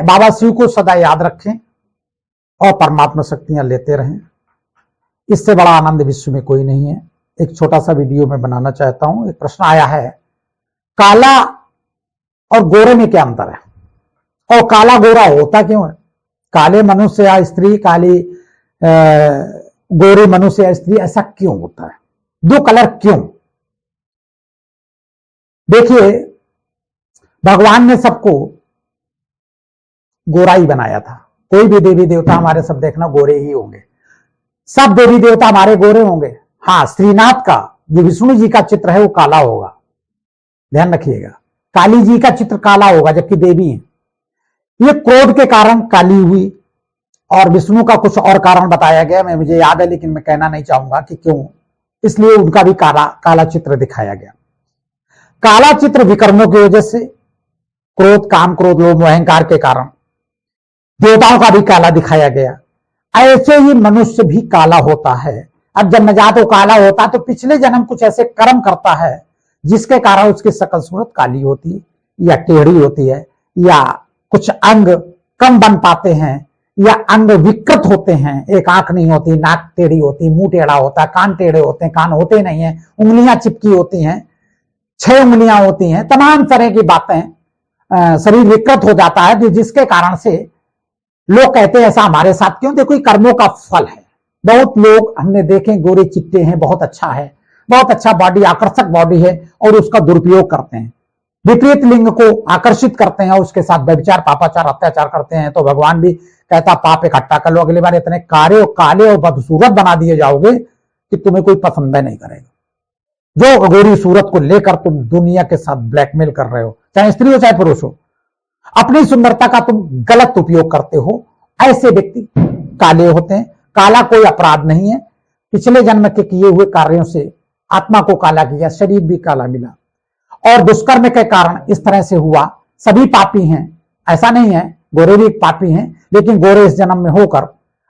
बाबा शिव को सदा याद रखें और परमात्मा शक्तियां लेते रहें। इससे बड़ा आनंद विश्व में कोई नहीं है। एक छोटा सा वीडियो मैं बनाना चाहता हूं। एक प्रश्न आया है, काला और गोरे में क्या अंतर है, और काला गोरा होता क्यों है? काले मनुष्य या स्त्री, काली गोरी मनुष्य या स्त्री, ऐसा क्यों होता है? दो कलर क्यों? देखिए, भगवान ने सबको गोरा ही बनाया था। कोई भी देवी देवता हमारे सब देखना गोरे ही होंगे, सब देवी देवता हमारे गोरे होंगे। हाँ, श्रीनाथ का जो विष्णु जी का चित्र है वो काला होगा, ध्यान रखिएगा। काली जी का चित्र काला होगा, जबकि देवी है। ये क्रोध के कारण काली हुई, और विष्णु का कुछ और कारण बताया गया, मैं मुझे याद है लेकिन मैं कहना नहीं चाहूंगा कि क्यों, इसलिए उनका भी काला चित्र दिखाया गया। काला चित्र विकर्मों की वजह से, क्रोध, काम, क्रोध, लोभ, अहंकार के कारण देवताओं का भी काला दिखाया गया। ऐसे ही मनुष्य भी काला होता है। अब जन्मजात वो काला होता तो पिछले जन्म कुछ ऐसे कर्म करता है जिसके कारण उसकी शकल सूरत काली होती है, या टेढ़ी होती है, या कुछ अंग कम बन पाते हैं, या अंग विकृत होते हैं। एक आंख नहीं होती, नाक टेढ़ी होती, मुंह टेढ़ा होता है, कान टेढ़े होते हैं, कान होते नहीं है, उंगलियां चिपकी होती हैं, 6 उंगलियां होती हैं, तमाम तरह की बातें, शरीर विकृत हो जाता है, जिसके कारण से लोग कहते हैं ऐसा हमारे साथ क्यों? देखो, कर्मों का फल है। बहुत लोग हमने देखे गोरे चिट्टे हैं, बहुत अच्छा है, बहुत अच्छा बॉडी, आकर्षक बॉडी है, और उसका दुरुपयोग करते हैं, विपरीत लिंग को आकर्षित करते हैं और उसके साथ व्यभिचार, पापाचार, अत्याचार करते हैं। तो भगवान भी कहता पाप इकट्ठा कर लो, अगली बार इतने काले और बदसूरत बना दिए जाओगे कि तुम्हें कोई पसंद नहीं करेगा। जो गोरी सूरत को लेकर तुम दुनिया के साथ ब्लैकमेल कर रहे हो, चाहे स्त्री हो चाहे पुरुष हो, अपनी सुंदरता का तुम गलत उपयोग करते हो, ऐसे व्यक्ति काले होते हैं। काला कोई अपराध नहीं है, पिछले जन्म के किए हुए कार्यों से आत्मा को काला किया, शरीर भी काला मिला, और दुष्कर्म के कारण इस तरह से हुआ। सभी पापी हैं, ऐसा नहीं है, गोरे भी पापी हैं, लेकिन गोरे इस जन्म में होकर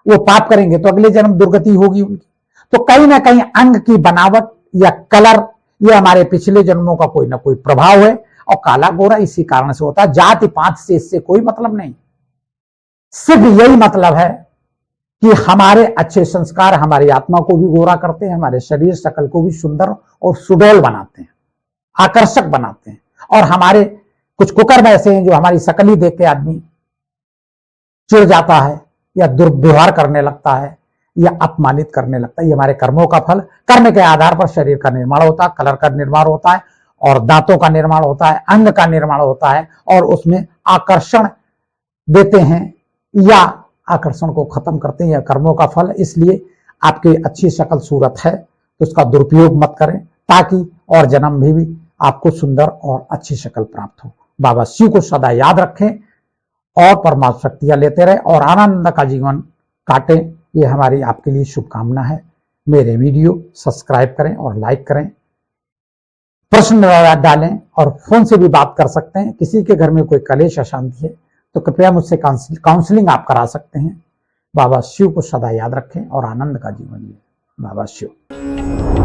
वो पाप करेंगे तो अगले जन्म दुर्गति होगी उनकी। तो कहीं ना कहीं अंग की बनावट या कलर, ये हमारे पिछले जन्मों का कोई ना कोई प्रभाव है, और काला गोरा इसी कारण से होता है। जाति पात से इससे कोई मतलब नहीं, सिर्फ यही मतलब है कि हमारे अच्छे संस्कार हमारी आत्मा को भी गोरा करते हैं, हमारे शरीर शकल को भी सुंदर और सुडौल बनाते हैं, आकर्षक बनाते हैं। और हमारे कुछ कुकर्म ऐसे हैं जो हमारी शकल ही देख के आदमी चिढ़ जाता है, या दुर्व्यवहार करने लगता है, या अपमानित करने लगता है। ये हमारे कर्मों का फल। कर्म के आधार पर शरीर का निर्माण होता है, कलर का निर्माण होता है, और दांतों का निर्माण होता है, अंग का निर्माण होता है, और उसमें आकर्षण देते हैं या आकर्षण को खत्म करते हैं, यह कर्मों का फल। इसलिए आपकी अच्छी शकल सूरत है तो उसका दुरुपयोग मत करें, ताकि और जन्म में भी आपको सुंदर और अच्छी शकल प्राप्त हो। बाबा शिव को सदा याद रखें और परमात्मा शक्तियां लेते रहे और आनंद का जीवन काटें, ये हमारी आपके लिए शुभकामना है। मेरे वीडियो सब्सक्राइब करें और लाइक करें, प्रश्न डालें, और फोन से भी बात कर सकते हैं। किसी के घर में कोई कलेश अशांति है तो कृपया मुझसे काउंसलिंग आप करा सकते हैं। बाबा शिव को सदा याद रखें और आनंद का जीवन जिएं। बाबा शिव।